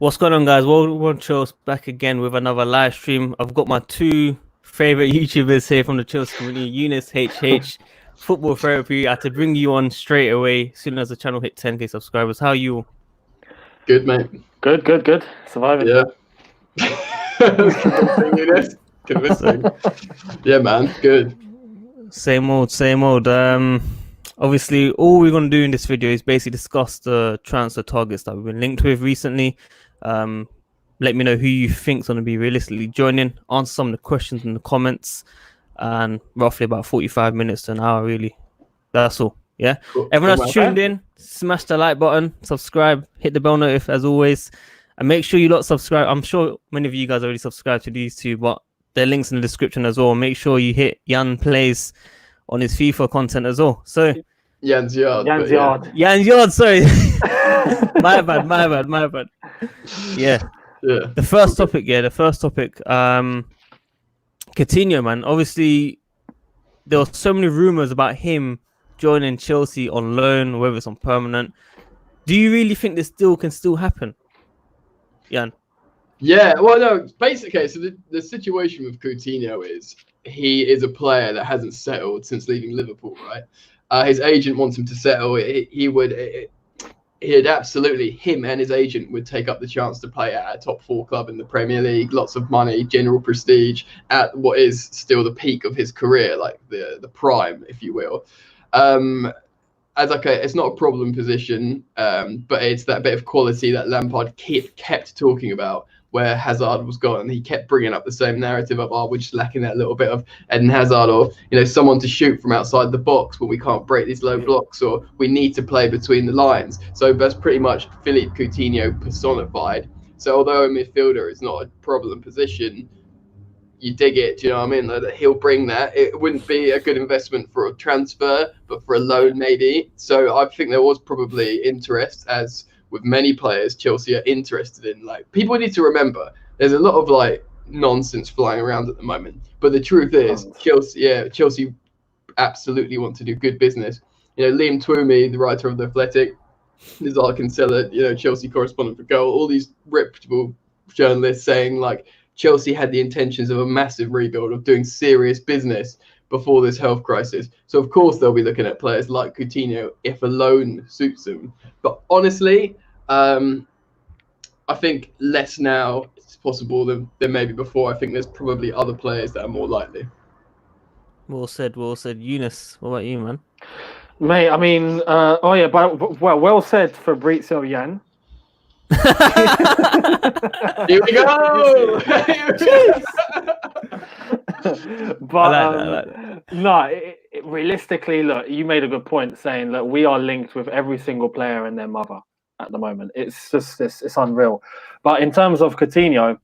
What's going on, guys? World Chelsea back again with another live stream. I've got my two favorite YouTubers here from the Chelsea community, Youneshh, HH, Football Therapy. I had to bring you on straight away as soon as the channel hit 10k subscribers. How are you? Good, mate. Good. Surviving. Yeah. Convincing. Yeah, man. Good. Same old. Obviously, all we're going to do in this video is basically discuss the transfer targets that we've been linked with recently. Let me know who you think's going to be realistically joining. Answer some of the questions in the comments, and roughly about 45 minutes to an hour, really. That's all. Yeah. Cool. Everyone that's tuned in, smash the like button, subscribe, hit the bell notif as always, and make sure you lot subscribe. I'm sure many of you guys already subscribed to these two, but there are links in the description as well. Make sure you hit Jan Plays on his FIFA content as well. So Jan's Yard. Jan's Yard, sorry. my bad. Yeah. The first topic. Coutinho, man. Obviously, there were so many rumors about him joining Chelsea on loan, whether it's on permanent. Do you really think this deal can still happen, Jan? Yeah, well, no, basically, so the situation with Coutinho is he is a player that hasn't settled since leaving Liverpool, right? His agent wants him to settle. Him and his agent would take up the chance to play at a top 4 club in the Premier League, lots of money, general prestige, at what is still the peak of his career, like the prime, if you will. It's not a problem position, but it's that bit of quality that Lampard kept talking about, where Hazard was gone. He kept bringing up the same narrative of, we're just lacking that little bit of Eden Hazard, or someone to shoot from outside the box when we can't break these low blocks, or we need to play between the lines. So that's pretty much Philippe Coutinho personified. So although a midfielder is not a problem position, you dig it, do you know what I mean? Like, he'll bring that. It wouldn't be a good investment for a transfer, but for a loan maybe. So I think there was probably interest, as with many players Chelsea are interested in. Like, people need to remember, there's a lot of nonsense flying around at the moment. But the truth is, Chelsea absolutely want to do good business. Liam Twomey, the writer of The Athletic, Nizar Kinsella, Chelsea correspondent for Goal, all these reputable journalists saying Chelsea had the intentions of a massive rebuild, of doing serious business before this health crisis. So of course they'll be looking at players like Coutinho if a loan suits them. But honestly, I think less now is possible than maybe before. I think there's probably other players that are more likely. Well said. Youneshh, what about you, man? Mate, I mean, well said, Fabrizio Jan. Here we go. But realistically, look, you made a good point saying that we are linked with every single player and their mother at the moment. It's just it's unreal. But in terms of Coutinho,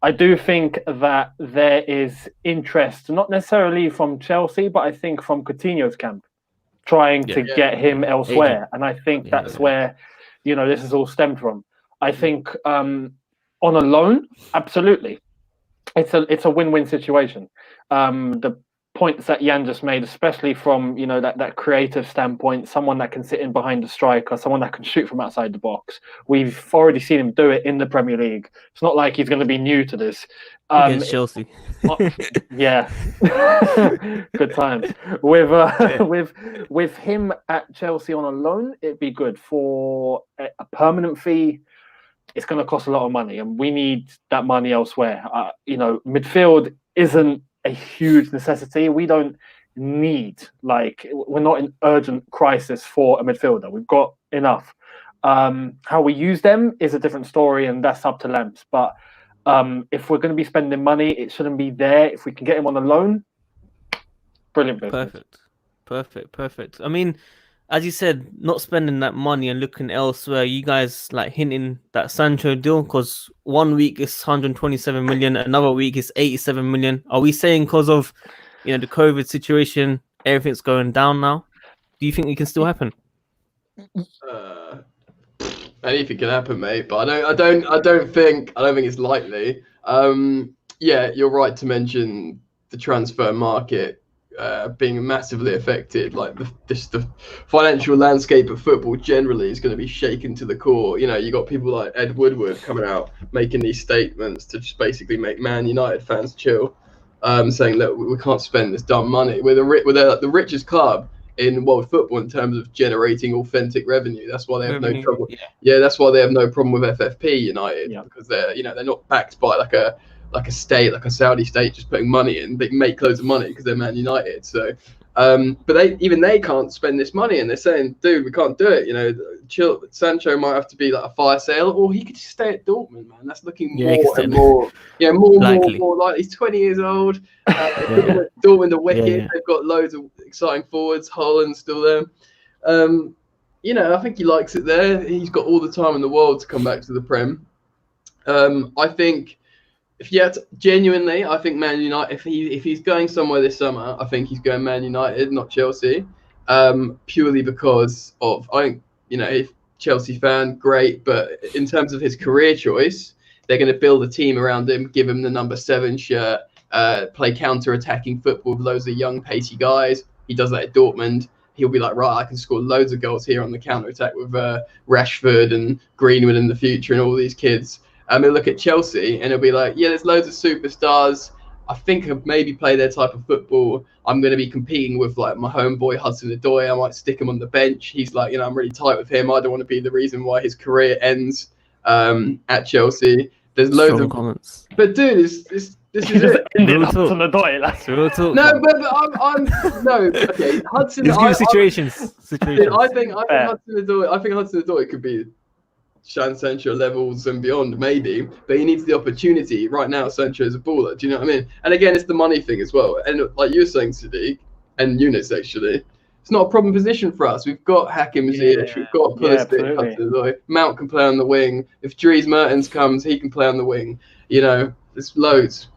I do think that there is interest, not necessarily from Chelsea, but I think from Coutinho's camp, trying to get him elsewhere. And I think that's where this is all stemmed from. I think on a loan, absolutely, it's a win-win situation. The points that Jan just made, especially from that creative standpoint, someone that can sit in behind the striker, someone that can shoot from outside the box. We've already seen him do it in the Premier League. It's not like he's going to be new to this. Against Chelsea. Yeah, good times. With him at Chelsea on a loan, it'd be good. For a permanent fee, it's going to cost a lot of money, and we need that money elsewhere. Midfield isn't a huge necessity. We don't need, we're not in urgent crisis for a midfielder. We've got enough. How we use them is a different story, and that's up to Lamps. But if we're going to be spending money, it shouldn't be there. If we can get him on a loan, brilliant business. Perfect. I mean, as you said, not spending that money and looking elsewhere. You guys hinting that Sancho deal, because 1 week is 127 million, another week is 87 million. Are we saying because of the COVID situation, everything's going down now? Do you think it can still happen? Anything can happen, mate. But I don't think it's likely. Yeah, you're right to mention the transfer market. being massively affected. Like the financial landscape of football generally is going to be shaken to the core. You know, you got people like Ed Woodward coming out making these statements to just basically make Man United fans chill, saying, look, we can't spend this dumb money. We're the richest club in world football in terms of generating authentic revenue. That's why they have no trouble. Yeah, that's why they have no problem with FFP United, because they're not backed by like a state, like a Saudi state, just putting money in. They make loads of money because they're Man United. So, but they can't spend this money, and they're saying, dude, we can't do it. You know, Sancho might have to be like a fire sale, or he could just stay at Dortmund, man. That's looking more and more, more like he's 20 years old. Dortmund are wicked. They've got loads of exciting forwards. Haaland's still there. You know, I think he likes it there. He's got all the time in the world to come back to the Prem. I think. Genuinely, I think Man United. If he's going somewhere this summer, I think he's going Man United, not Chelsea. Purely because of if Chelsea fan, great, but in terms of his career choice, they're going to build a team around him, give him the number 7 shirt, play counter-attacking football with loads of young, pacey guys. He does that at Dortmund. He'll be like, right, I can score loads of goals here on the counter-attack with Rashford and Greenwood in the future and all these kids. He'll look at Chelsea and he'll be like, yeah, there's loads of superstars. I think I'll maybe play their type of football. I'm going to be competing with like my homeboy Hudson-Odoi. I might stick him on the bench. He's like, I'm really tight with him. I don't want to be the reason why his career ends at Chelsea. There's loads of comments. But dude, this is it. Hudson-Odoi, like. No, but I'm no. Okay, Hudson. Let's give situations. I think Hudson-Odoi could be Sancho levels and beyond, maybe, but he needs the opportunity. Right now, Sancho is a baller. Do you know what I mean? And again, it's the money thing as well. And like you were saying, Sadiq, and Youneshh, actually, it's not a problem position for us. We've got Hakimi, we've got Pulisic, Mount can play on the wing. If Dries Mertens comes, he can play on the wing. You know, there's loads.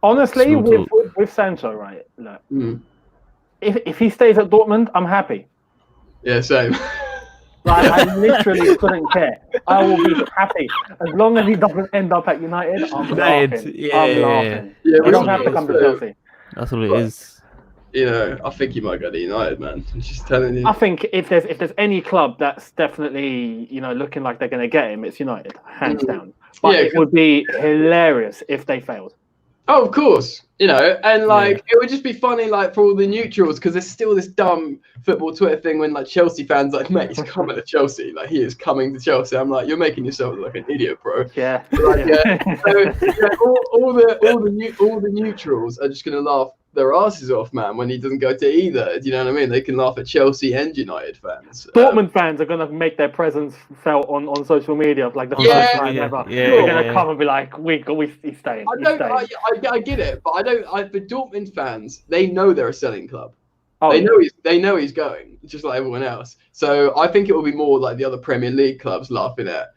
Honestly, with Sancho, right? Look, if he stays at Dortmund, I'm happy. Yeah, same. Like, I literally couldn't care. I will be happy as long as he doesn't end up at United. I'm laughing. Yeah, we don't have to come to Chelsea. That's what it is. You know, I think he might go to United, man. I'm just telling you. I think if there's any club that's definitely looking like they're going to get him, it's United, hands down. But it would be hilarious if they failed. Oh, of course. And like it would just be funny, like for all the neutrals, because there's still this dumb football Twitter thing when like Chelsea fans like, mate, he's coming to Chelsea, like he is coming to Chelsea. I'm like, you're making yourself look like an idiot, bro. Yeah. Like, So all the neutrals are just gonna laugh their asses off, man, when he doesn't go to either. Do you know what I mean? They can laugh at Chelsea and United fans. Dortmund fans are gonna make their presence felt on social media, like the first time ever. They're gonna come and be like, he's staying. I get it, but the Dortmund fans, they know they're a selling club. Oh, they know he's going, just like everyone else. So I think it will be more like the other Premier League clubs laughing at.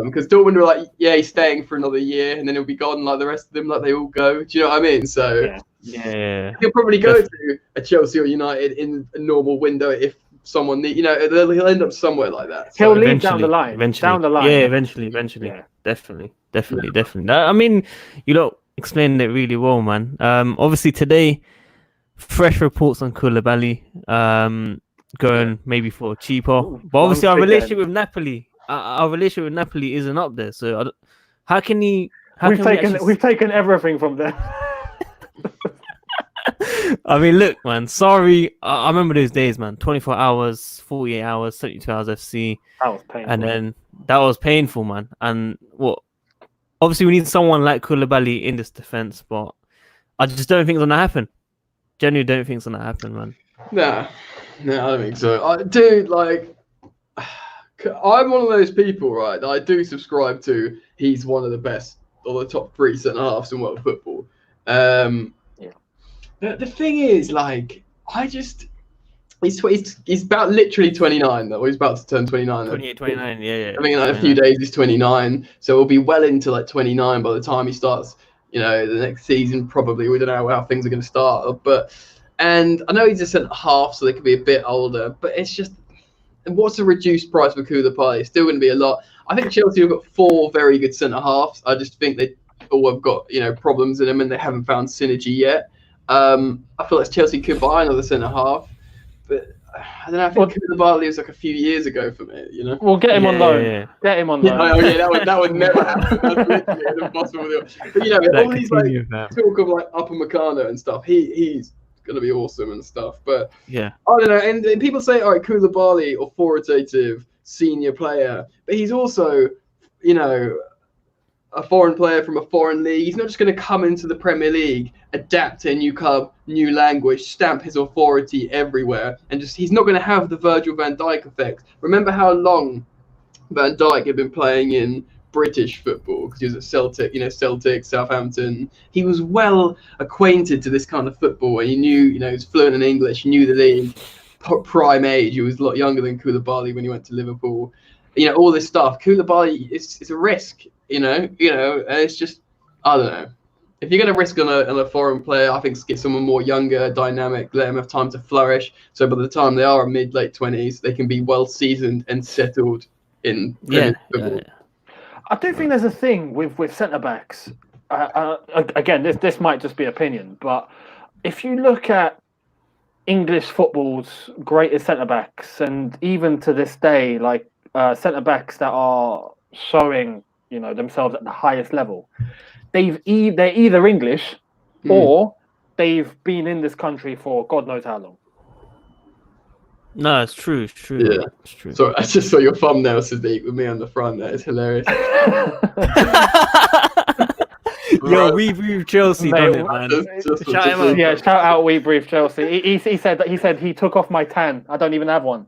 Because Dortmund were like, yeah, he's staying for another year, and then he'll be gone like the rest of them, like they all go. Do you know what I mean? So he'll probably go to a Chelsea or United in a normal window if someone he'll end up somewhere like that. So. He'll leave down the line. Yeah, eventually. Yeah. Definitely. I mean, explained it really well, man. Obviously today, fresh reports on Koulibaly going maybe for cheaper, but obviously our relationship with Napoli isn't up there. So how can he? We've taken everything from them. I mean, look, man. Sorry, I remember those days, man. 24 hours, 48 hours, 72 hours FC. That was painful. And then that was painful, man. And obviously, we need someone like Koulibaly in this defense, but I just don't think it's gonna happen. Genuinely, don't think it's gonna happen, man. Nah, I don't think so. Dude, like, I'm one of those people, right, that I do subscribe to. He's one of the best, or the top 3 centre halves in world football. But the thing is, like, he's about literally 29 though. He's about to turn 29. 29, yeah. I think in like a few days he's 29, so we'll be well into like 29 by the time he starts. The next season probably. We don't know how things are going to start, and I know he's a centre half, so they could be a bit older. But it's just, what's the reduced price for Koulibaly? It's still going to be a lot. I think Chelsea have got 4 very good centre halves. I just think they all have got problems in them, and they haven't found synergy yet. I feel like Chelsea could buy another centre half, but I don't know. I think Koulibaly was like a few years ago for me. You know. We'll get him on loan. Yeah. Get him on Yeah, loan. that would never happen. That's literally an impossible deal. But you know, That all these like Coutinho, man. talk of like Upper Meccano and stuff. He's gonna be awesome and stuff. But Yeah. I don't know. And people say, all right, Koulibaly, authoritative senior player, but he's also, you know, a foreign player from a foreign league. He's not just going to come into the Premier League, adapt to a new club, new language, stamp his authority everywhere, and just he's not going to have the Virgil van Dijk effect. Remember how long Van Dijk had been playing in British football because he was at Celtic, Celtic, Southampton. He was well acquainted to this kind of football, and he knew, he was fluent in English, knew the league, prime age. He was a lot younger than Koulibaly when he went to Liverpool. All this stuff. Koulibaly, it's a risk. It's just, I don't know. If you're going to risk on a foreign player, I think get someone more younger, dynamic, let them have time to flourish. So by the time they are mid-late 20s, they can be well seasoned and settled in football. I do think there's a thing with centre backs. Again, this might just be opinion, but if you look at English football's greatest centre backs, and even to this day, like centre backs that are showing themselves at the highest level, they're either English or they've been in this country for God knows how long. No, it's true. It's true. Yeah, it's true. So I just saw your thumbnail, Sadiq, with me on the front. That is hilarious. Yo, we brief Chelsea, done it, man. Shout him out. Yeah, shout out we brief Chelsea. He said he took off my tan. I don't even have one.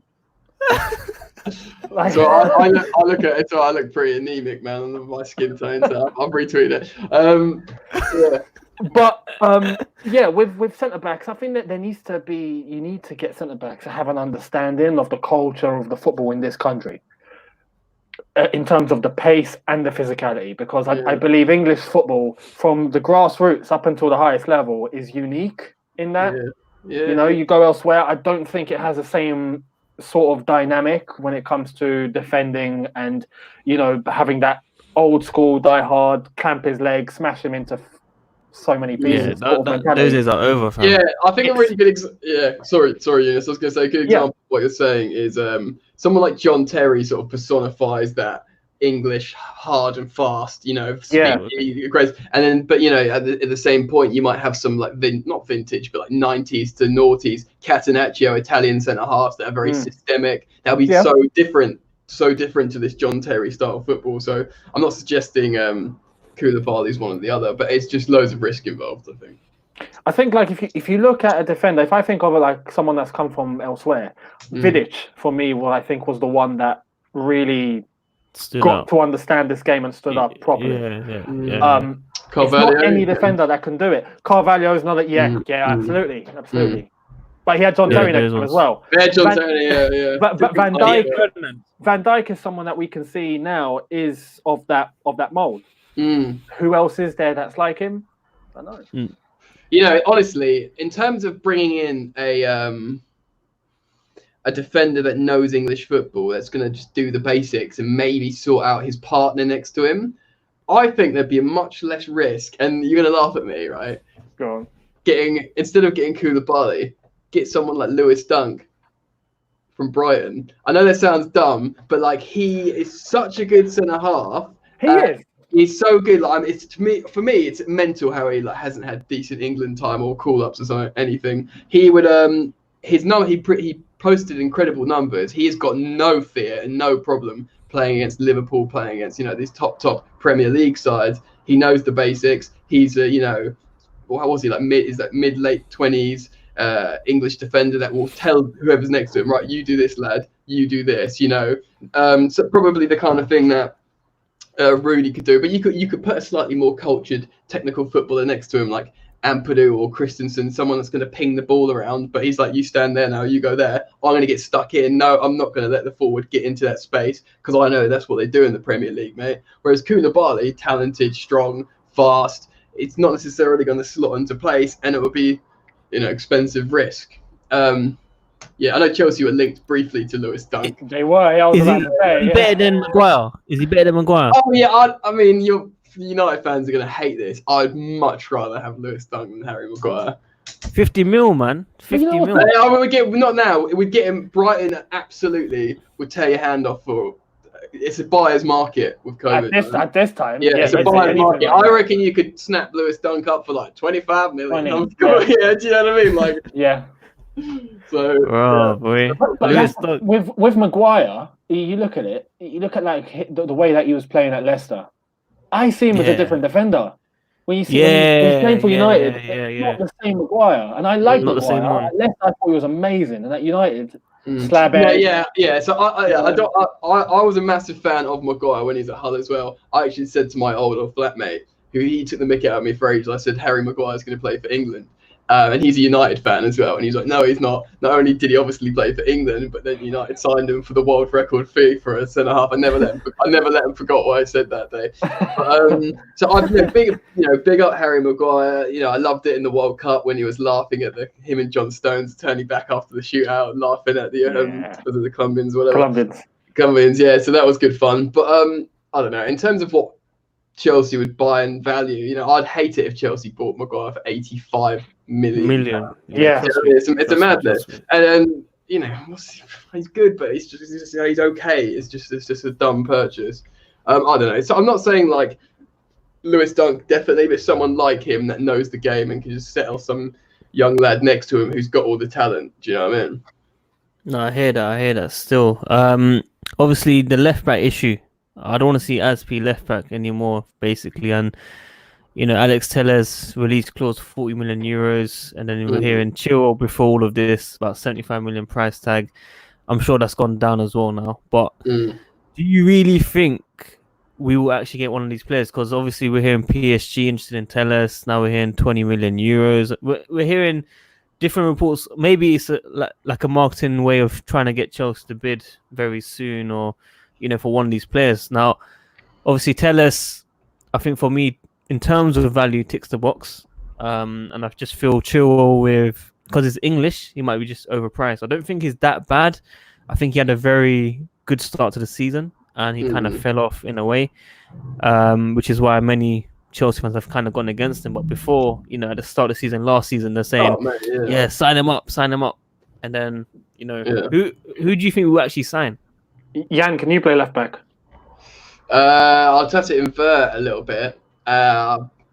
So I look at it. So I look pretty anemic, man, on my skin tone. So I'll retweet it. Yeah. But with centre backs, I think that you need to get centre backs to have an understanding of the culture of the football in this country, in terms of the pace and the physicality. Because I believe English football, from the grassroots up until the highest level, is unique in that. Yeah. You go elsewhere, I don't think it has the same sort of dynamic when it comes to defending and having that old school die hard, clamp his leg, smash him into so many pieces. Those days are over, fam. Yeah, I think a really good sorry, Youneshh. I was going to say a good example of what you're saying is someone like John Terry sort of personifies that English hard and fast, great. And then, but at the same point, you might have some like not vintage, but like 90s to noughties Catenaccio Italian centre halves that are very systemic. That'll be so different to this John Terry style of football. So I'm not suggesting Koulibaly is one or the other, but it's just loads of risk involved. I think like if you look at a defender, if I think of like someone that's come from elsewhere, Vidic for me, I think was the one that really got to understand this game and stood up properly. It's not any defender that can do it. Carvalho is another. Absolutely. But he had John Terry next to him as well. Yeah, John Terry. But Van Dijk is someone that we can see now is of that mold. Who else is there that's like him? I don't know. Honestly, in terms of bringing in a defender that knows English football, that's going to just do the basics and maybe sort out his partner next to him, I think there'd be a much less risk. And you're going to laugh at me, right? Go on. Instead of getting Koulibaly, get someone like Lewis Dunk from Brighton. I know that sounds dumb, but like he is such a good centre half. He is. He's so good. Like, for me, it's mental how he hasn't had decent England time or call-ups or something, anything. He would he posted incredible numbers. He has got no fear and no problem playing against Liverpool, playing against these top Premier League sides. He knows the basics. He's how was he like mid-late 20s English defender that will tell whoever's next to him, right, you do this, lad, you do this. So probably the kind of thing that Rooney could do, but you could put a slightly more cultured technical footballer next to him, like Ampadu or Christensen, someone that's going to ping the ball around, but he's like, you stand there now, you go there, I'm going to get stuck in. No, I'm not going to let the forward get into that space because I know that's what they do in the Premier League, mate. Whereas Koulibaly, talented, strong, fast, it's not necessarily going to slot into place, and it would be expensive risk. I know Chelsea were linked briefly to Lewis Dunk. They were. I was about to say, better than Maguire? Is he better than Maguire? Oh yeah, I mean, United fans are going to hate this. I'd much rather have Lewis Dunk than Harry Maguire. 50 mil, man. 50 You know mil. what? We would get not now. We'd get him. Brighton absolutely would tear your hand off for. It's a buyer's market with COVID. At this time, Yeah, it's a basically buyer's anything market. like I that. reckon you could snap Lewis Dunk up for like 25 million. 20, Yeah, do you know what I mean? Like, Yeah. so. Oh, boy. But Lewis Leicester, Dunk. with Maguire, you look at it. You look at like the way that he was playing at Leicester. I see him as a different defender. When you see when he's playing for United, it's not the same Maguire. And I like Not the same Maguire. one. At Leicester, I thought he was amazing, and at United, slab edge. Yeah. So I was a massive fan of Maguire when he's at Hull as well. I actually said to my older flatmate, who he took the mick out of me for ages, I said Harry Maguire's going to play for England. And he's a United fan as well. And he's like, no, he's not. Not only did he obviously play for England, but then United signed him for the world record fee for a centre half. I never let him forget what I said that day. But, so I big up Harry Maguire. You know, I loved it in the World Cup when he was laughing at him and John Stones turning back after the shootout and laughing at the Colombians, whatever. Colombians, yeah. So that was good fun. But I don't know. In terms of what Chelsea would buy and value, you know, I'd hate it if Chelsea bought Maguire for 85 million. Yeah, it's a madness. And then, you know, he's good, but he's okay. It's just a dumb purchase. I don't know. So I'm not saying like Lewis Dunk definitely, but someone like him that knows the game and can just settle some young lad next to him who's got all the talent. Do you know what I mean? No, I hear that still. Obviously the left back issue. I don't want to see Aspi left back anymore, basically. And, you know, Alex Telles release clause 40 million euros. And then we're hearing Chilwell before all of this, about 75 million price tag. I'm sure that's gone down as well now. But do you really think we will actually get one of these players? Because obviously we're hearing PSG interested in Telles. Now we're hearing 20 million euros. We're hearing different reports. Maybe it's like a marketing way of trying to get Chelsea to bid very soon, or, you know, for one of these players. Now, obviously, Telles, I think for me, in terms of value, ticks the box. And I just feel Chilwell because it's English, he might be just overpriced. I don't think he's that bad. I think he had a very good start to the season, and he kind of fell off in a way, which is why many Chelsea fans have kind of gone against him. But before, you know, at the start of the season, last season, they're saying, sign him up. And then, you know, who do you think will actually sign? Jan, can you play left back? I'll have to invert a little bit.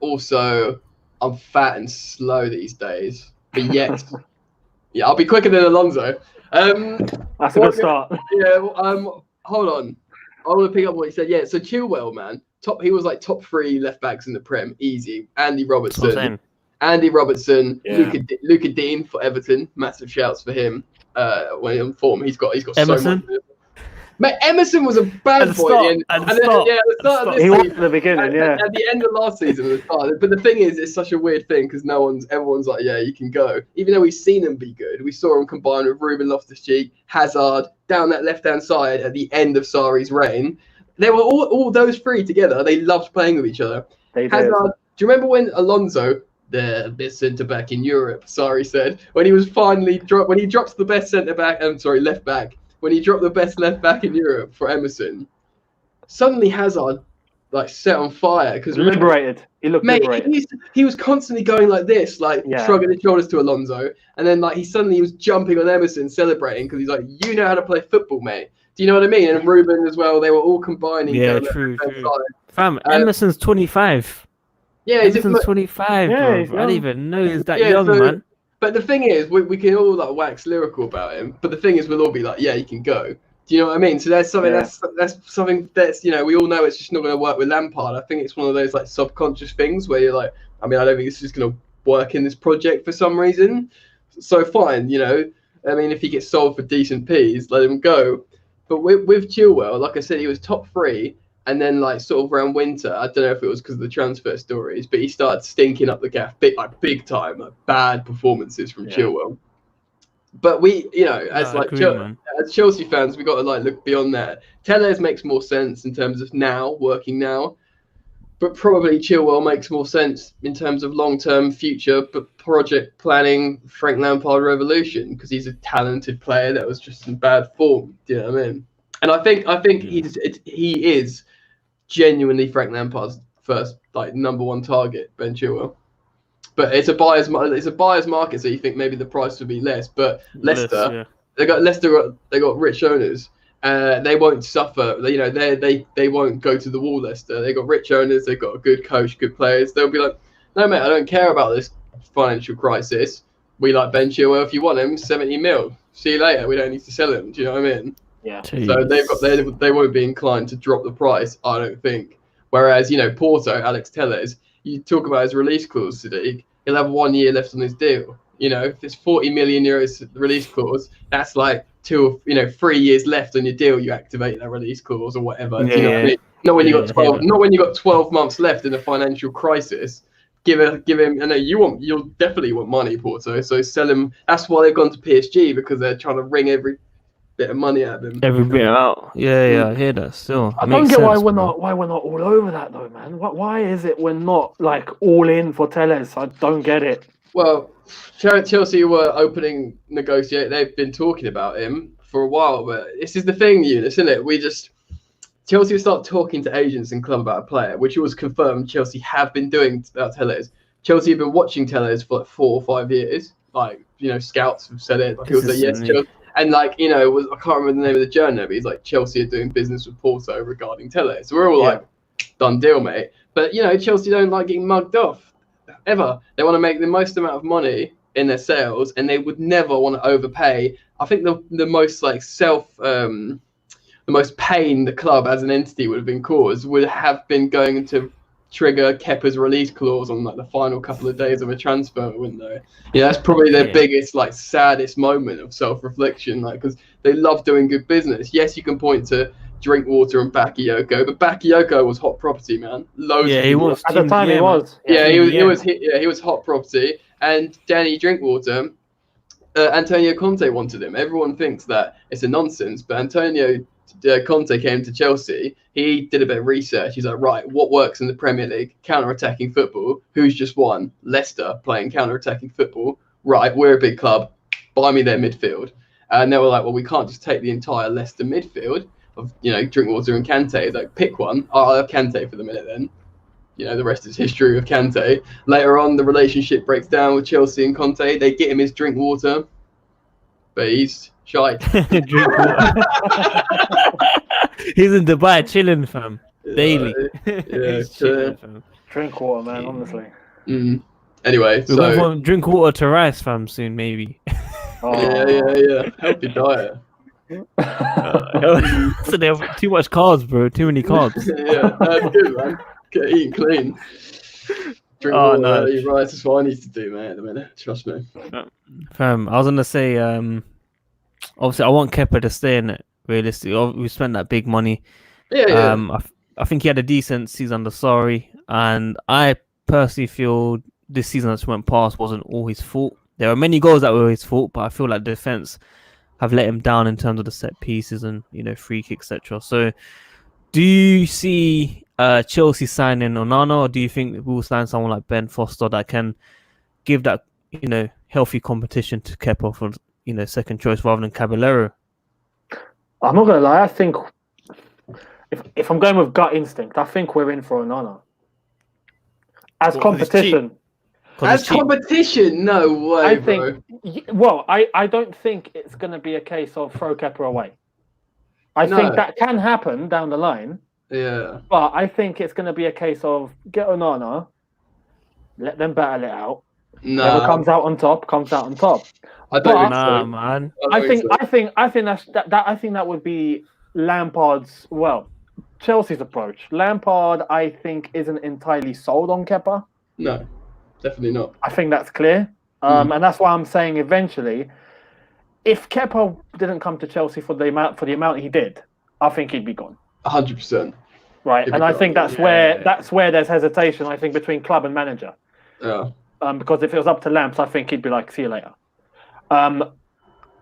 Also, I'm fat and slow these days. But yes, I'll be quicker than Alonso. That's a good start. Yeah. Hold on. I want to pick up what you said. Yeah. So Chilwell, man, he was like top 3 left backs in the Prem, easy. Andy Robertson, Luca Dean for Everton, massive shouts for him. When in form, he's got Emerson. So much. Mate, Emerson was a bad boy. At the start of this he season, was at the beginning, at the end of last season, but the thing is, it's such a weird thing because everyone's like, yeah, you can go. Even though we've seen him be good, we saw him combine with Ruben Loftus-Cheek, Hazard down that left-hand side at the end of Sarri's reign. They were all those 3 together. They loved playing with each other. They did. Hazard. Do you remember when Alonso, the best centre back in Europe, Sarri said, when he was finally when he dropped the best left back. When he dropped the best left back in Europe for Emerson, suddenly Hazard like set on fire because liberated. He looked liberated. He was constantly going like this, like shrugging his shoulders to Alonso, and then like he was jumping on Emerson, celebrating because he's like, you know how to play football, mate. Do you know what I mean? And Ruben as well. They were all combining. Yeah, true. Fam, Emerson's 25. Yeah, Emerson's 25. Yeah, bro. I didn't even know he's that young, man. But the thing is, we can all like wax lyrical about him. But the thing is, we'll all be like, yeah, you can go. Do you know what I mean? So there's something that's something that's, you know, we all know it's just not going to work with Lampard. I think it's one of those like subconscious things where you're like, I mean, I don't think it's just going to work in this project for some reason. So fine, you know. I mean, if he gets sold for decent P's, let him go. But with Chilwell, like I said, he was top 3. And then, like, sort of around winter, I don't know if it was because of the transfer stories, but he started stinking up the gaff big time, like bad performances from Chilwell. But we, you know, as Chelsea fans, we got to like look beyond that. Telles makes more sense in terms of working now, but probably Chilwell makes more sense in terms of long-term future, but project planning, Frank Lampard revolution, because he's a talented player that was just in bad form. Do you know what I mean? And I think he is genuinely Frank Lampard's first like number 1 target, Ben Chilwell. But it's a buyer's market, so you think maybe the price would be less. But Leicester, they got rich owners. They won't suffer. They won't go to the wall. Leicester. They got rich owners. They got a good coach, good players. They'll be like, no mate, I don't care about this financial crisis. We like Ben Chilwell. If you want him, 70 mil. See you later. We don't need to sell him. Do you know what I mean? Yeah. Jeez. So they won't be inclined to drop the price, I don't think. Whereas Porto, Alex Telles, you talk about his release clause, Sadiq. He'll have 1 year left on his deal. If it's 40 million euros release clause, that's like 3 years left on your deal. You activate that release clause or whatever. Yeah, Do you know what I mean? Not when you got 12. Not when you got 12 months left in a financial crisis. Give him. I know you'll definitely want money, Porto. So sell him. That's why they've gone to PSG, because they're trying to wring every bit of money out of him. Every bit out. Yeah, I hear that still. I don't get why we're not all over that though, man. Why is it we're not like all in for Telles? I don't get it. Well, Chelsea were opening negotiate. They've been talking about him for a while, but this is the thing, Youneshh, isn't it? Chelsea will start talking to agents and club about a player, which was confirmed Chelsea have been doing about Telles. Chelsea have been watching Telles for like 4 or 5 years. Scouts have said it. He was like, yes, Chelsea. And I can't remember the name of the journal, but he's like, Chelsea are doing business with Porto regarding Telles. So we're all like, done deal, mate. But Chelsea don't like getting mugged off ever. They want to make the most amount of money in their sales, and they would never want to overpay. I think the most the most pain the club as an entity would have been caused would have been going to trigger Kepa's release clause on the final couple of days of a transfer window. That's probably their biggest saddest moment of self-reflection, because they love doing good business. Yes, you can point to Drinkwater and Bakayoko, but Bakayoko was hot property, man. He was at the time. He was. He was hot property. And Danny Drinkwater, Antonio Conte wanted him. Everyone thinks that it's a nonsense, but Antonio Conte came to Chelsea. He did a bit of research. He's like, right, what works in the Premier League? Counter-attacking football. Who's just won? Leicester playing counter-attacking football. Right, we're a big club. Buy me their midfield. And they were like, well, we can't just take the entire Leicester midfield of Drinkwater and Kante. He's like, pick one. I'll have Kante for the minute then. The rest is history with Kante. Later on, the relationship breaks down with Chelsea and Conte. They get him his Drinkwater, but he's shite. He's in Dubai chilling, fam. Daily. Yeah, chilling, fam. Drink water, man. Honestly. Anyway, we're going from drink water to rice, fam. Soon, maybe. Yeah. Healthy diet. So they have too much carbs, bro. Too many carbs. Yeah, that's good, man. Get eating clean. Drink water, eat rice. That's what I need to do, mate, at the minute. Trust me. Fam, I was gonna say, obviously I want Kepa to stay in it, realistically. We spent that big money. Yeah. I think he had a decent season under Sarri, and I personally feel this season that went past wasn't all his fault. There are many goals that were his fault, but I feel like defense have let him down in terms of the set pieces and free kicks, etc. So do you see Chelsea signing Onana, or do you think we'll sign someone like Ben Foster that can give that healthy competition to Kepa for second choice rather than Caballero? I'm not gonna lie. I think if I'm going with gut instinct, I think we're in for Onana as competition. As competition, no way. I think. Well, I don't think it's going to be a case of throw Kepa away. I think that can happen down the line. Yeah. But I think it's going to be a case of get Onana, let them battle it out. No. Whoever comes out on top comes out on top. I don't think so, man. I think that would be Lampard's, Chelsea's approach. Lampard, I think, isn't entirely sold on Kepa. No, definitely not. I think that's clear. And that's why I'm saying eventually, if Kepa didn't come to Chelsea for the amount he did, I think he'd be gone. 100%. Right, and I think that's where there's hesitation. I think between club and manager. Yeah. Because if it was up to Lamps, I think he'd be like, see you later.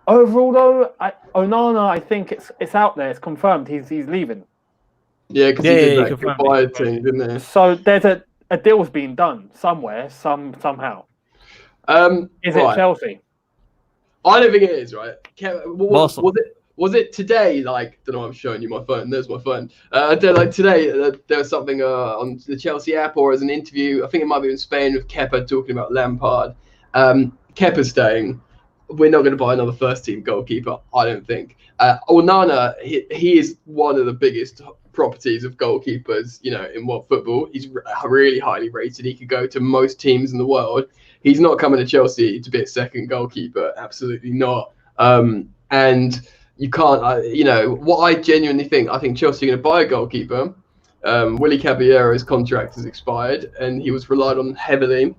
Overall, though, Onana, I think it's out there. It's confirmed. He's leaving. Yeah, because he did that goodbye thing, didn't he? So there's a deal's being done somewhere, somehow. Is it Chelsea? I don't think it is, right? Was it today? Like, don't know. I'm showing you my phone. There's my phone. Today, there was something on the Chelsea app or as an interview. I think it might be in Spain with Kepa talking about Lampard. Kepa's staying. We're not going to buy another first-team goalkeeper. I don't think. Onana, he is one of the biggest properties of goalkeepers. In world football, he's really highly rated. He could go to most teams in the world. He's not coming to Chelsea to be a second goalkeeper. Absolutely not. And you can't, what I genuinely think, I think Chelsea are going to buy a goalkeeper. Willy Caballero's contract has expired and he was relied on heavily.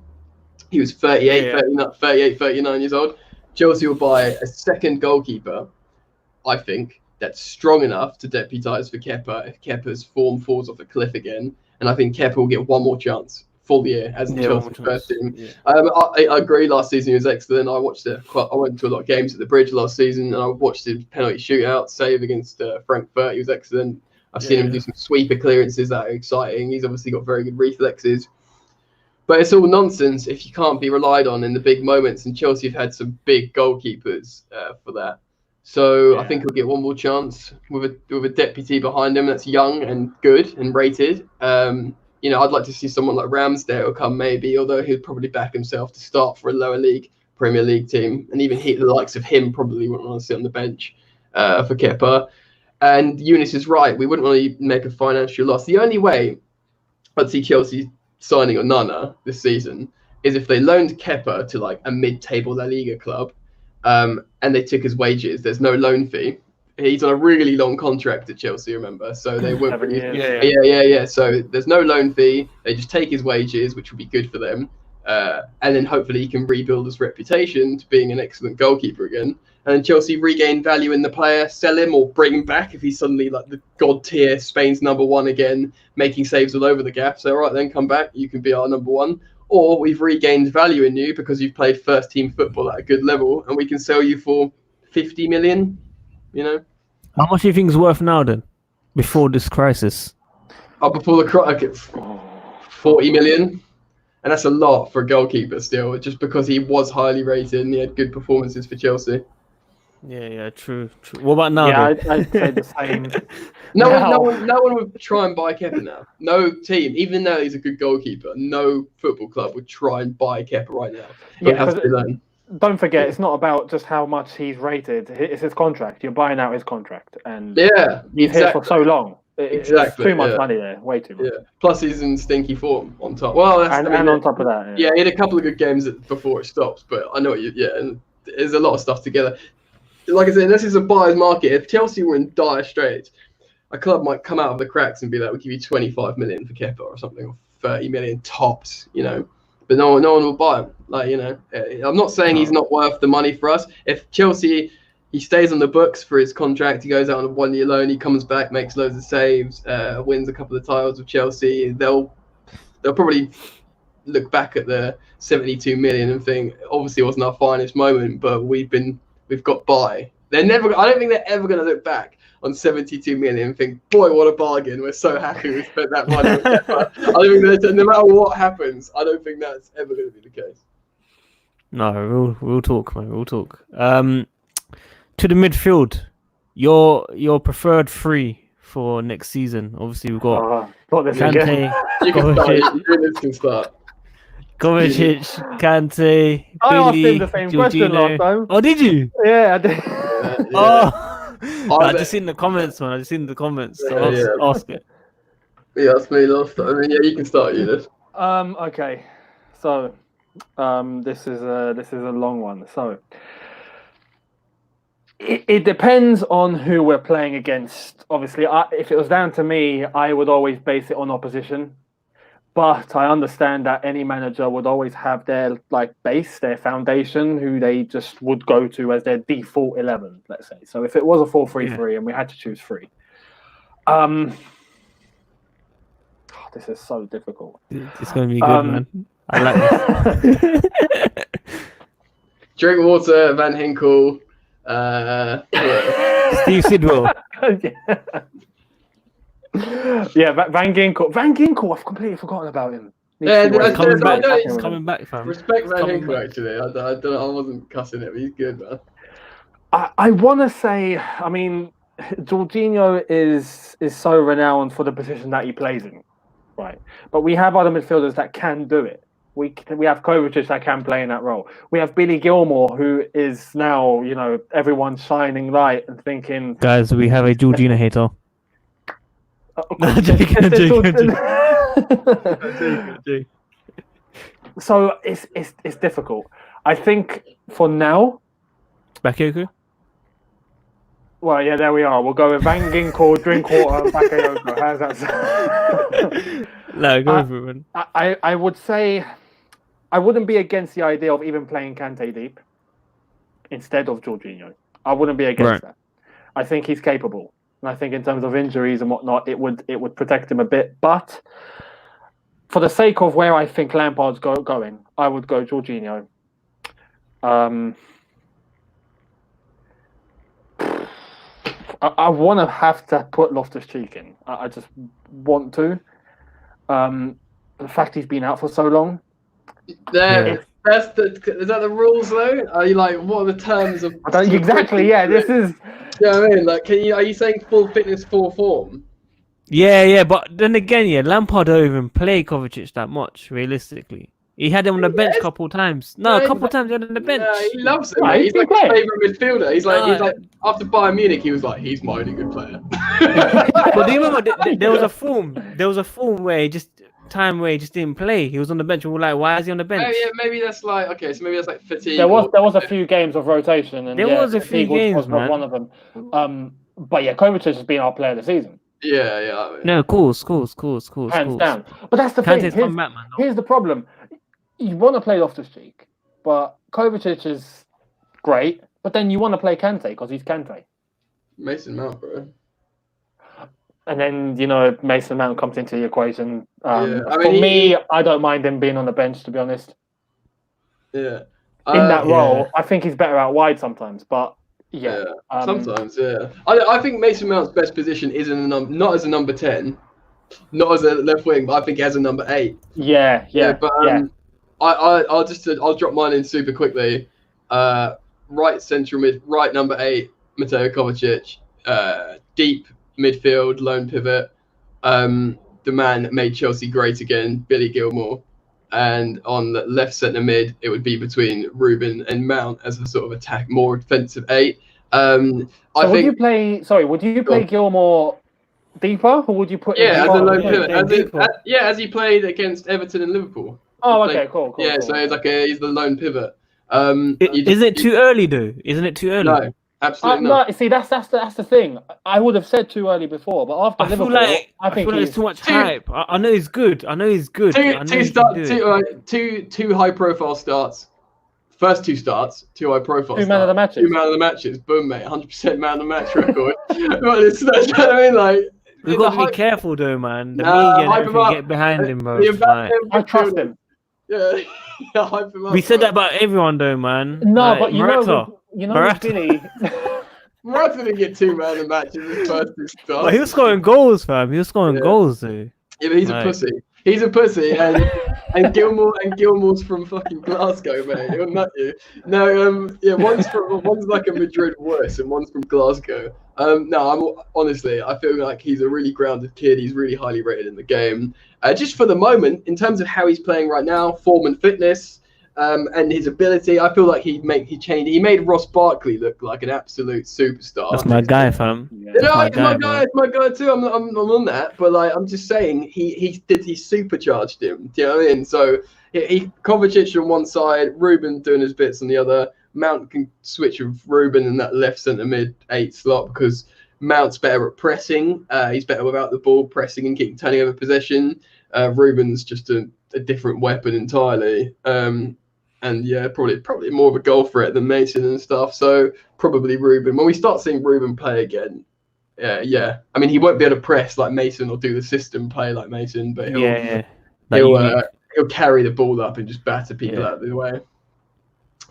He was 39 years old. Chelsea will buy a second goalkeeper, I think, that's strong enough to deputise for Kepa if Kepa's form falls off a cliff again. And I think Kepa will get one more chance full year as the Chelsea first team. Yeah. I agree. Last season he was excellent. I watched it. I went to a lot of games at the Bridge last season, and I watched his penalty shootout save against Frankfurt. He was excellent. I've seen him do some sweeper clearances that are exciting. He's obviously got very good reflexes. But it's all nonsense if you can't be relied on in the big moments. And Chelsea have had some big goalkeepers for that. So I think he'll get one more chance with a deputy behind him that's young and good and rated. I'd like to see someone like Ramsdale come maybe, although he'd probably back himself to start for a lower league Premier League team. And even the likes of him probably wouldn't want to sit on the bench for Kepa. And Youneshh is right. We wouldn't want to make a financial loss. The only way I'd see Chelsea signing Onana this season is if they loaned Kepa to like a mid-table La Liga club and they took his wages. There's no loan fee. He's on a really long contract at Chelsea, remember? So they won't. Yeah. So there's no loan fee. They just take his wages, which would be good for them. And then hopefully he can rebuild his reputation to being an excellent goalkeeper again. And then Chelsea regain value in the player, sell him or bring him back if he's suddenly like the god tier, Spain's number one again, making saves all over the gap. So, all right, then come back. You can be our number one. Or we've regained value in you because you've played first team football at a good level and we can sell you for 50 million. How much do you think is worth now then, before this crisis? Before the crisis, 40 million. And that's a lot for a goalkeeper still, just because he was highly rated and he had good performances for Chelsea. Yeah, true. What about now? Yeah, I'd say the same. No one would try and buy Kepa now. No team, even though he's a good goalkeeper, no football club would try and buy Kepa right now. It has to be loaned. Don't forget, it's not about just how much he's rated. It's his contract. You're buying out his contract, and he's here for so long. It's too much money there, way too much. Yeah. Plus, he's in stinky form on top. Well, and on top of that, he had a couple of good games before it stops. But I know what and there's a lot of stuff together. Like I said, this is a buyer's market. If Chelsea were in dire straits, a club might come out of the cracks and be like, "We'll give you 25 million for Kepa or something, or 30 million tops," But no one will buy him. I'm not saying he's not worth the money for us. If Chelsea, he stays on the books for his contract, he goes out on a 1 year loan, he comes back, makes loads of saves, wins a couple of titles with Chelsea, they'll probably look back at the 72 million and think, obviously it wasn't our finest moment, but we've got by. I don't think they're ever going to look back on 72 million and think, boy, what a bargain. We're so happy we spent that money on Kepa. I don't think no matter what happens, I don't think that's ever going to be the case. No, we'll talk, man. We'll talk. To the midfield, your preferred three for next season. Obviously, we've got Kante, Kovacic, Kante, I asked Billy, him the same question last time. Oh, did you? Yeah, I did. I just seen the comments, man. I just seen the comments. So ask it. Yeah, that's me last time. I mean, you can start, Youneshh. Okay. So, this is a long one. So, it depends on who we're playing against. Obviously, if it was down to me, I would always base it on opposition. But I understand that any manager would always have their base, their foundation, who they just would go to as their default 11, let's say. So if it was a 4-3-3 and we had to choose three, this is so difficult. It's going to be good, man. I like this. Drinkwater, Van Hinkel, Steve Sidwell. Yeah, Van Ginkel, I've completely forgotten about him. He's coming back, fam. Respect Van Hinkel, actually. I wasn't cussing it, but he's good, man. I want to say, I mean, Jorginho is so renowned for the position that he plays in, right? But we have other midfielders that can do it. We have Kovacic that can play in that role. We have Billy Gilmore, who is now, everyone's shining light and thinking. Guys, we have a Georgina hater. No, joking. So it's difficult. I think for now. Bakayoko? Well, yeah, there we are. We'll go with Van Ginkel, Drinkwater, and Bakayoko. How's that sound? No, go for it, man. I would say I wouldn't be against the idea of even playing Kante deep instead of Jorginho. I wouldn't be against that. I think he's capable. And I think in terms of injuries and whatnot, it would protect him a bit. But for the sake of where I think Lampard's going, I would go Jorginho. I want to have to put Loftus-Cheek in. I just want to. The fact he's been out for so long. Is that the rules though? Are you like, what are the terms of? Exactly. Yeah, this is. You know what I mean? Like, are you saying full fitness, full form? Yeah, but then again, Lampard don't even play Kovacic that much, realistically. He had him on the bench a couple times. No, a couple times he had him on the bench. Yeah, he loves him. He's like his favourite midfielder. He's like after Bayern Munich, he was like, he's my only good player. But do you remember there was a form where he just didn't play. He was on the bench. We were like, why is he on the bench? Maybe that's like fatigue. There was a few games of rotation, and there was a few games, was man. One of them. But yeah, Kovacic has been our player of the season. Yeah. I mean. No, of course. Hands down. But that's the thing. Here's the problem. You want to play Loftus-Cheek, but Kovacic is great. But then you want to play Kante because he's Kante. Mason Mount, bro. And then, Mason Mount comes into the equation. I don't mind him being on the bench, to be honest. Yeah. In that role, I think he's better out wide sometimes. But, yeah. Sometimes, yeah. I think Mason Mount's best position is not as a number 10, not as a left wing, but I think he has a number 8. Yeah. I'll drop mine in super quickly. Right central mid, right number 8, Mateo Kovacic. Deep midfield, lone pivot. The man that made Chelsea great again, Billy Gilmore. And on the left centre mid, it would be between Ruben and Mount as a sort of more offensive 8. Would you play Gilmore deeper, or would you put as a lone pivot? As he played against Everton and Liverpool. Oh, okay, cool. Yeah, so it's like he's the lone pivot. Isn't it too early though? Isn't it too early? No, absolutely not. No, see, that's the thing. I would have said too early before, but after Liverpool, I think it's too much hype. I know he's good. Two high-profile starts. First 2 starts, 2 high-profile. 2 man of the matches. 2 man of the matches. Boom, mate. 100% man of the match record. Well, it's what I mean, like. We've got to be careful though, man. The media and everything get behind him, bro. I trust him. Yeah, hype him up. We said that about everyone though, man. No, but Morata. Morata didn't get 2 man of the match in his first 2 starts. But he was scoring goals, fam. He was scoring goals, though. Yeah, but he's a pussy. He's a pussy, and Gilmore's from fucking Glasgow, mate. He'll nut you. No, one's like a Madrid worse, and one's from Glasgow. Honestly, I feel like he's a really grounded kid. He's really highly rated in the game. Just for the moment, in terms of how he's playing right now, form and fitness, and his ability, I feel like he made Ross Barkley look like an absolute superstar. That's my guy, fam. It's my guy too. I'm on that, but like I'm just saying, he supercharged him. Do you know what I mean? So Kovacic on one side, Ruben doing his bits on the other. Mount can switch with Ruben in that left centre mid 8 slot because Mount's better at pressing. He's better without the ball, pressing and keeping turning over possession. Ruben's just a different weapon entirely. And yeah, probably more of a goal threat than Mason and stuff. So probably Ruben. When we start seeing Ruben play again, I mean, he won't be able to press like Mason or do the system play like Mason, but he'll carry the ball up and just batter people out of the way.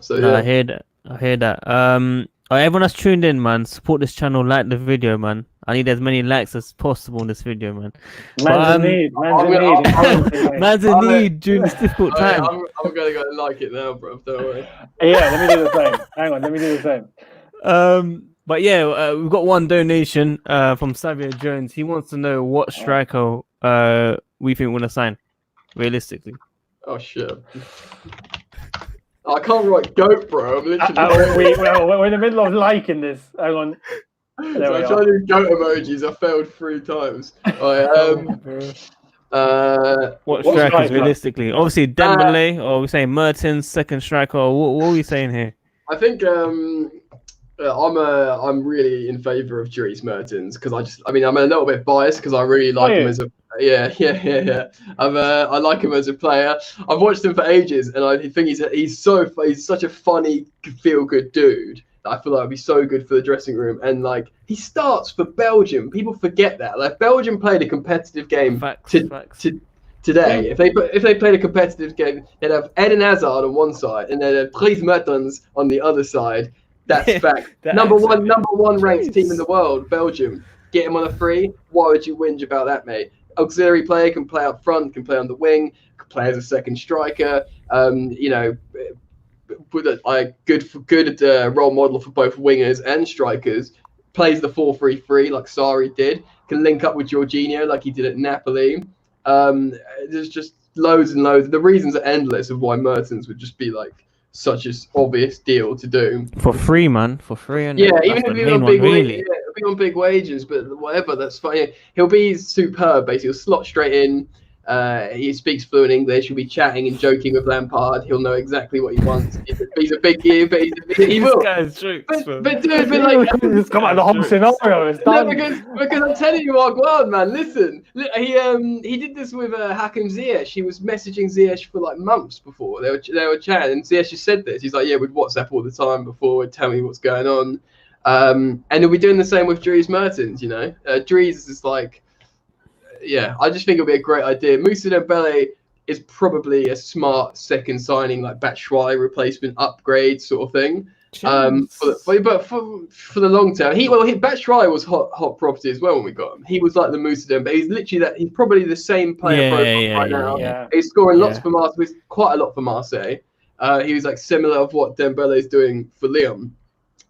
So I hear that. Everyone that's tuned in, man, support this channel, like the video, man. I need as many likes as possible in this video, man. Man's in need during this difficult time. I'm gonna go like it now, bro. Don't worry. Yeah, let me do the same. Hang on, let me do the same. But yeah, we've got one donation from Savio Jones. He wants to know what striker we think we're gonna sign realistically. Oh shit. I can't write goat, bro. I'm literally. We're in the middle of liking this. Hang on. So I tried to do goat emojis. I failed 3 times. What strikers realistically? Obviously Dembele, or we saying Mertens, second striker. Or what are we saying here? I think I'm really in favour of Dries Mertens because I'm a little bit biased because I really like him as a I like him as a player. I've watched him for ages, and I think he's such a funny, feel good dude. I feel like it'd be so good for the dressing room, and like he starts for Belgium. People forget that. Like Belgium played a competitive game today. If they played a competitive game, they'd have Eden Hazard on one side, and they'd have Dries Mertens on the other side. That's fact. number one ranked team in the world, Belgium. Get him on a free. Why would you whinge about that, mate? Auxiliary player can play up front, can play on the wing, can play as a second striker. With a good role model for both wingers and strikers. Plays the 4-3-3 like Sarri did. Can link up with Jorginho like he did at Napoli. There's just loads and loads. The reasons are endless of why Mertens would just be like such an obvious deal to do for free, man. For free, and even if he's on big wages, he'll be on big wages, but whatever, that's fine. He'll be superb. Basically, he'll slot straight in. He speaks fluent English. He'll be chatting and joking with Lampard. He'll know exactly what he wants. He's a big gear, but he will. This guy's true. But dude, it's come out of the whole scenario. It's done. Because I'm telling you, Arguard, man. Listen, he did this with Hakim Ziyech. He was messaging Ziyech for like months before they were chatting, and Ziyech just said this. He's like, yeah, we'd WhatsApp all the time before, would tell me what's going on, and he'll be doing the same with Dries Mertens. You know, Dries is like. Yeah, I just think it'll be a great idea. Moussa Dembele is probably a smart second signing, like Batshuayi replacement upgrade sort of thing. But for the long term, Batshuayi was hot property as well when we got him. He was like the Moussa Dembele. He's literally that. He's probably the same player right now. Yeah. He's scoring lots for Marseille, quite a lot for Marseille. He was like similar of what Dembele is doing for Lyon.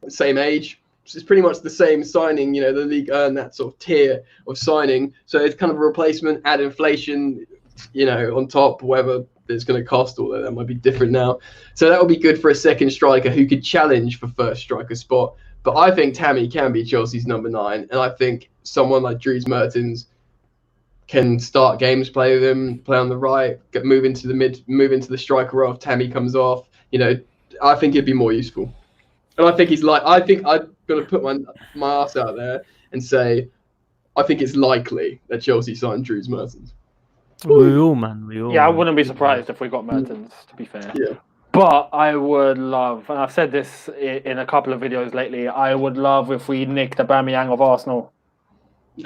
Same age. So it's pretty much the same signing, the league earned that sort of tier of signing. So it's kind of a replacement, add inflation, on top, whatever it's going to cost, although that might be different now. So that would be good for a second striker who could challenge for first striker spot. But I think Tammy can be Chelsea's number 9. And I think someone like Dries Mertens can start games, play with him, play on the right, move into the striker role if Tammy comes off. I think it'd be more useful. And I think I'm going to put my ass out there and say, I think it's likely that Chelsea signed Dries Mertens. We all. Yeah, I wouldn't be surprised if we got Mertens, to be fair. Yeah. But I would love, and I've said this in a couple of videos lately, I would love if we nicked Aubameyang of Arsenal.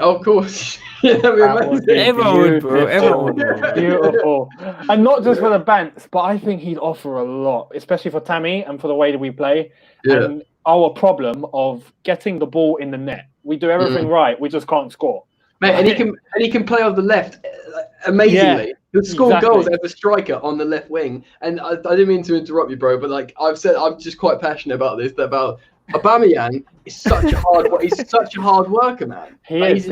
Oh, of course. Everyone would, bro. Beautiful. And not just for the bants, but I think he'd offer a lot, especially for Tammy and for the way that we play. Yeah. And our problem of getting the ball in the net. We do everything right, we just can't score. Mate, and he can play on the left amazingly. He'll score goals as a striker on the left wing. And I didn't mean to interrupt you, bro, but like I've said, I'm just quite passionate about this. About Aubameyang is such a hard worker, man. He is,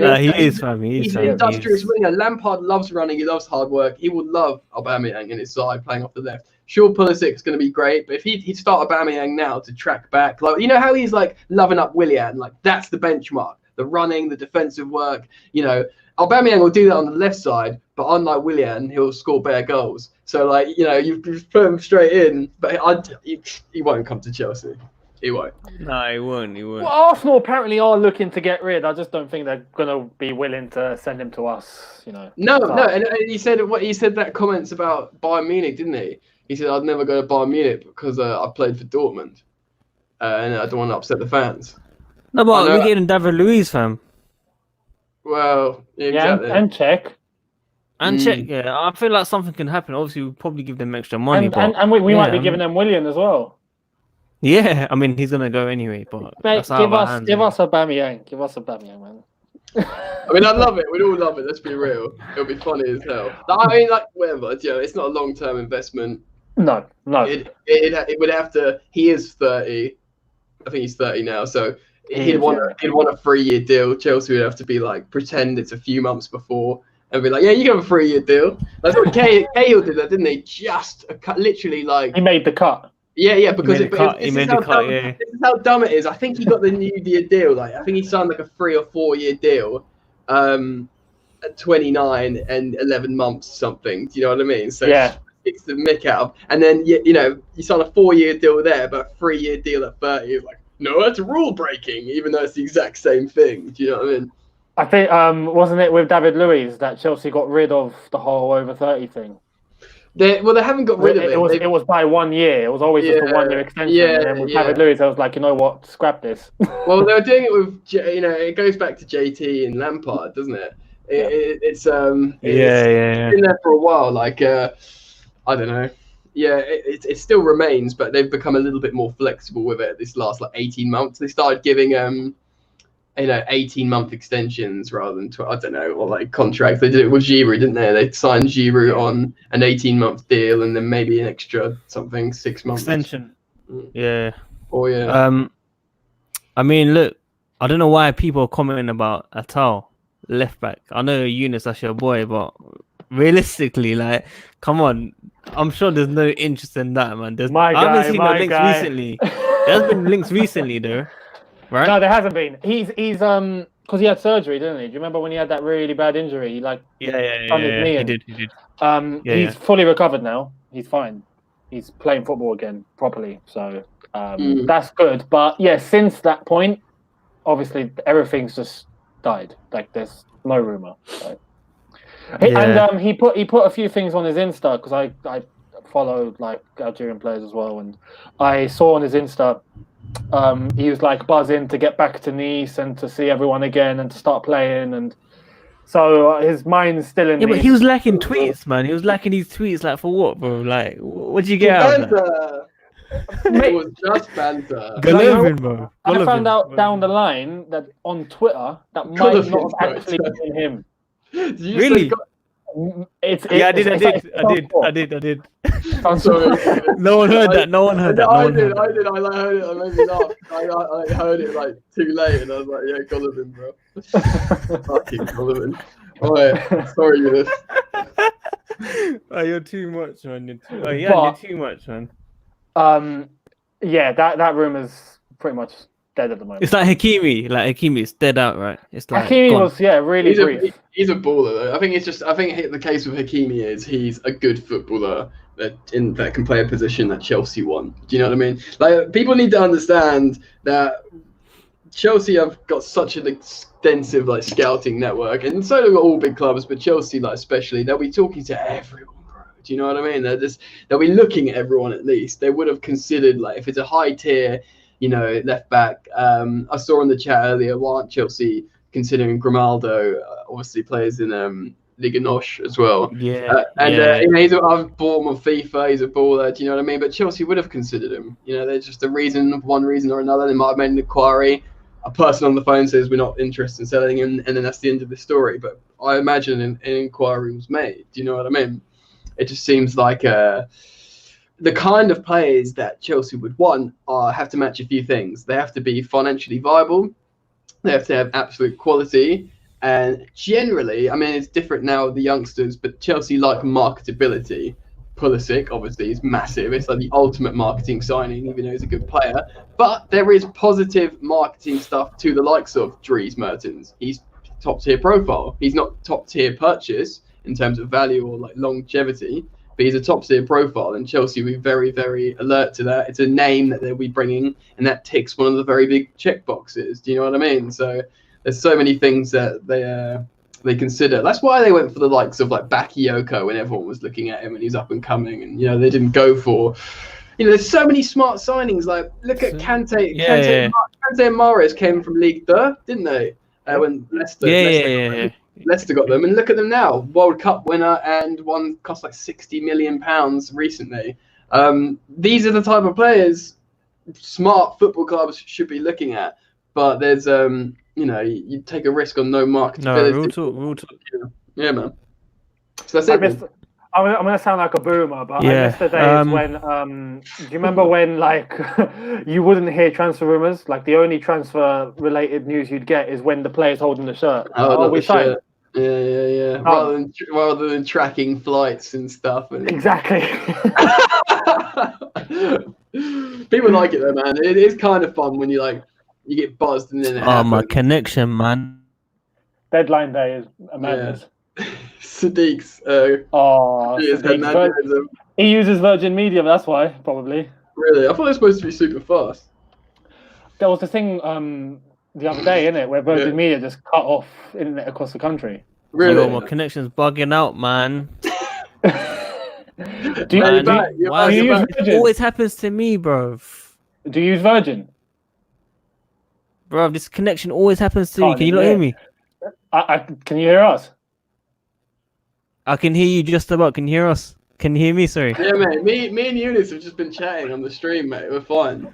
fam. He's an industrious winger. Lampard loves running. He loves hard work. He would love Aubameyang in his side playing off the left. Sure, Pulisic is going to be great, but if he'd start Aubameyang now to track back, like how he's like loving up Willian, like that's the benchmark. The running, the defensive work, Aubameyang will do that on the left side, but unlike Willian, he'll score better goals. So like, you put him straight in, but he won't come to Chelsea. He won't. No, he won't. Well, Arsenal apparently are looking to get rid. I just don't think they're gonna be willing to send him to us. No. And he said that comments about Bayern Munich, didn't he? He said, "I'd never go to Bayern Munich because I played for Dortmund, and I don't want to upset the fans." No, but we're getting David Luiz, fam. Well, exactly. And Czech. And Czech, yeah. I feel like something can happen. Obviously, we'll probably give them extra money. And we might be giving them Willian as well. Yeah, I mean, he's going to go anyway. But mate, give us Aubameyang. Give us Aubameyang, man. I mean, I'd love it. We'd all love it. Let's be real. It'll be funny as hell. I mean, like, whatever. It's not a long-term investment. No. It would have to. He is 30. I think he's 30 now. So He he'd is, want yeah. he'd want a 3-year deal. Chelsea would have to be like pretend it's a few months before and be like, yeah, you can have a 3-year deal. That's what Cahill did that, didn't he? Just literally like He made the cut. yeah, because He made the cut. Yeah. this is how dumb it is. I think he got the new year deal. Like I think he signed like a 3 or 4 year deal, at 29 and 11 months something. Do you know what I mean? So Yeah. it's the mick out of, and then you know you sign a 4-year deal there, but a 3-year deal at 30. It's like no, that's rule breaking, even though it's the exact same thing. Do you know what I mean? I think wasn't it with David Luiz that Chelsea got rid of the whole over 30 thing? They haven't got rid of it. It was by 1 year. It was always just a 1-year extension. Yeah, and then with David Luiz, I was like, you know what, scrap this. Well, they were doing it with it goes back to JT and Lampard, doesn't it? It's been there for a while. Like I don't know. Yeah, it still remains, but they've become a little bit more flexible with it this last like 18 months. They started giving 18-month extensions rather than I don't know, or like contracts. They did it with Giroud, didn't they? They signed Giroud on an 18-month deal and then maybe an extra 6 months Extension. Yeah. Oh yeah. I mean, look, I don't know why people are commenting about Atal left back. I know Youneshh, that's your boy, but realistically, like, come on. I'm sure there's no interest in that, man. I haven't seen no links recently. There's been links recently, though, right? No, there hasn't been. He's because he had surgery, didn't he? Do you remember when he had that really bad injury? He done his knee in. He did. He's fully recovered now. He's fine. He's playing football again properly. So that's good. But yeah, since that point, obviously everything's just died. Like there's no rumor. Right? And he put a few things on his Insta because I follow like Algerian players as well, and I saw on his Insta he was like buzzing to get back to Nice and to see everyone again and to start playing, and so his mind's still in. Yeah, but he was lacking tweets, man. He was lacking these tweets, like for what, bro? Like, what did you get out of that? It was just banter. Golovin, bro. I found out down the line that on Twitter that might not have actually been him. Really? I did. No one heard that. No one heard that. I did. I heard it. I made me laugh. I heard it like too late, and I was like, "Yeah, Golovin, bro." Fucking Golovin. Alright, sorry, Youneshh. Oh, you're too much, man. You're too much, man. Yeah, that rumor's pretty much dead at the moment. It's like Hakimi. Like Hakimi, it's dead out, right? It's like Hakimi was really brief. He's a baller though. I think the case with Hakimi is he's a good footballer that can play a position that Chelsea want. Do you know what I mean? Like people need to understand that Chelsea have got such an extensive like scouting network, and so do all big clubs, but Chelsea like especially, they'll be talking to everyone, bro. Do you know what I mean? They'll be looking at everyone at least. They would have considered like if it's a high tier, left back. I saw in the chat earlier, why aren't Chelsea considering Grimaldo? Obviously plays in Youneshh as well. I've bought him on FIFA. He's a baller. Do you know what I mean? But Chelsea would have considered him. There's just one reason or another. They might have made an inquiry. A person on the phone says we're not interested in selling him, and then that's the end of the story. But I imagine an inquiry was made. Do you know what I mean? It just seems like the kind of players that Chelsea would want have to match a few things. They have to be financially viable. They have to have absolute quality. And generally, I mean, it's different now with the youngsters, but Chelsea like marketability. Pulisic, obviously, is massive. It's like the ultimate marketing signing, even though he's a good player. But there is positive marketing stuff to the likes of Dries Mertens. He's top-tier profile. He's not top-tier purchase in terms of value or like longevity, but he's a top-tier profile, and Chelsea will be very, very alert to that. It's a name that they'll be bringing, and that ticks one of the very big check boxes. Do you know what I mean? So there's so many things that they consider. That's why they went for the likes of like Bakayoko when everyone was looking at him and he's up and coming, and they didn't go for. There's so many smart signings. Like look at Kante. Kante and Mahrez came from League 2, didn't they? When Leicester got them, and look at them now. World Cup winner, and one cost like £60 million recently. These are the type of players smart football clubs should be looking at. But there's you take a risk on no marketability. No, real talk. Yeah, man. So that's it. I'm gonna sound like a boomer, but I Yeah, miss the days when do you remember when like you wouldn't hear transfer rumors? Like the only transfer related news you'd get is when the player's holding the shirt. not we the signed. shirt. Yeah. Rather than tracking flights and stuff. Exactly. People like it though, man. It is kind of fun when you get buzzed and then it Oh, my happens. connection, man. Deadline day is a madness. Sadiq's Sadiq. He uses Virgin Media, that's why, probably. Really? I thought it was supposed to be super fast. There was the thing the other day, innit, where Virgin Media just cut off internet across the country. Really? Yo, my connection's bugging out, man. Why do you use It Virgin? always happens to me, bro. Do you use Virgin? Bro, this connection always happens to me. Can you not hear me? Can you hear us? I can hear you just about. Can you hear us? Can you hear me? Sorry. Yeah, mate. Me and Youneshh have just been chatting on the stream, mate. We're fine.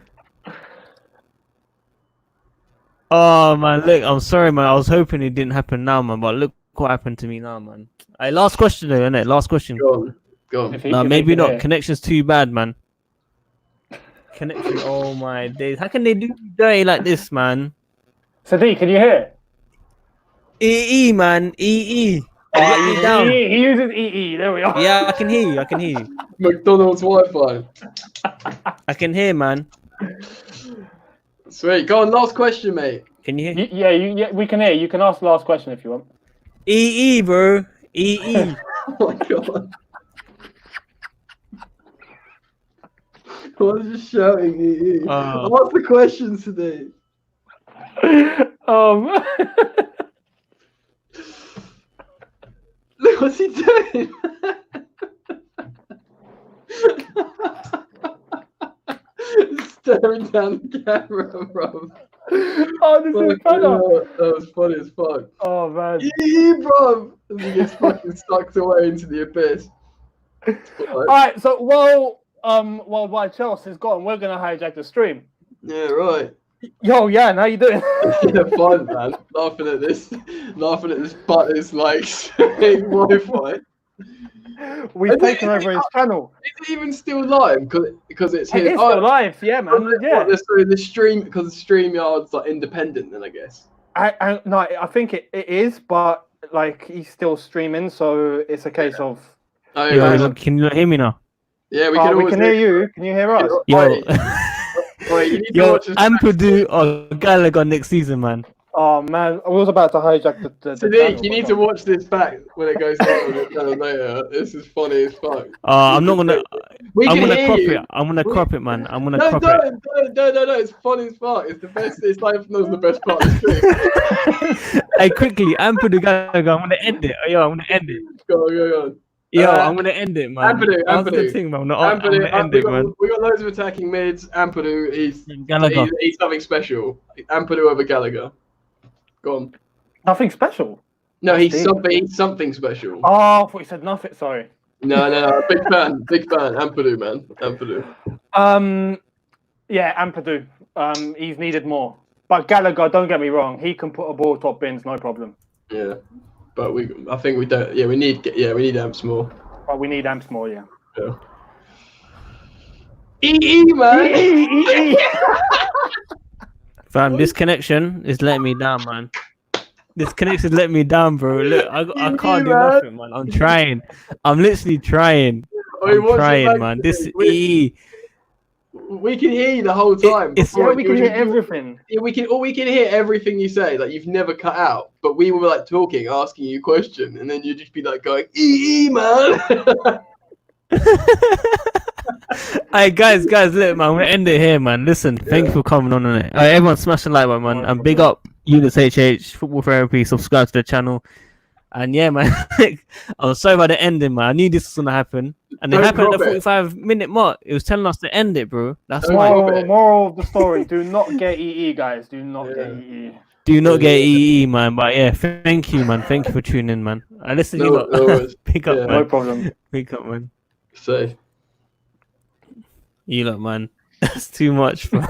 Oh man, look, I'm sorry, man. I was hoping it didn't happen now, man. But look what happened to me now, man. Hey, last question, though, innit? Last question. Go on. No, maybe not. Connection's too bad, man. Connection. Oh my days. How can they do me dirty like this, man? Sadiq, can you hear? EE, man. EE. Let me down. He uses EE. There we are. Yeah, I can hear you. I can hear you. McDonald's Wi-Fi. I can hear, man. Sweet. Go on. Last question, mate. Can you hear? Yeah, we can hear. You can ask the last question if you want. EE, bro. EE. Oh my god. I was just shouting EE. What's the questions today? Look, what's he doing? Staring down the camera, bro. Oh, this is funny. That was funny as fuck. Oh man. Bro. As he gets fucking sucked away into the abyss. Alright, so while Chelsea's gone, we're gonna hijack the stream. Yeah, right. Yo, Jan, how you doing? Yeah, fine, man. Laughing at this butter's like Wi-Fi. We've taken over his channel. Is it even still live? Because it's his. It's still live, yeah, man. Yeah. The stream, because the StreamYard's like independent, then I guess. I think it is, but like he's still streaming, so it's a case of. Oh, Yo, can you not hear me now? Yeah, we can hear you. Can you hear us? Yo, wait, you need to yo, watch this. Ampadu or Gallagher next season, man. Oh man, I was about to hijack the Sadiq, you need to watch this back when it goes down later. This is funny as fuck. I'm not gonna. I'm gonna crop you. it. I'm gonna crop it, man. I'm gonna crop it. No, it's funny as fuck. It's the best. It's like the best part of the stream. Hey, quickly, Ampadu Gallagher. I'm gonna end it. Yo, I'm gonna end it. Go on. Yo, I'm gonna end it, man. Ampadu. I'm gonna end it, man. We got loads of attacking mids. Ampadu, Gallagher. he's something special. Ampadu over Gallagher. Go on. Nothing special. No, he's something special. Oh, I thought you said nothing. Sorry. No. Big fan. Ampadu, man. Ampadu. Yeah, Ampadu. He's needed more. But Gallagher, don't get me wrong, he can put a ball top bins, no problem. Yeah, but I think we don't. Yeah, we need amps more. But we need amps more, yeah. Man. Fam, this connection is letting me down, man. This connection let me down, bro. Look, I can't do nothing, man. I'm trying. I'm literally trying. I'm trying, man. This E. We can hear you the whole time. We can hear everything. Yeah, we can hear everything you say. Like you've never cut out. But we were like talking, asking you a question, and then you'd just be like going, man. Hey guys, look, man, I'm gonna end it here, man. Listen, thank you for coming on it. Everyone smash the like button, man, and big up Youneshh HH Football Therapy. Subscribe to the channel, and yeah, man. I'm sorry about the ending, man. I knew this was gonna happen, and it happened at the 45-minute mark. It was telling us to end it, bro. That's why. Moral of the story: do not get EE, guys. Do not get EE. Do not get EE, man. But yeah, thank you, man. Thank you for tuning in, man. I listen, you lot. Pick up, man. No problem. Pick up, man. So. You lot, man. That's too much, bro.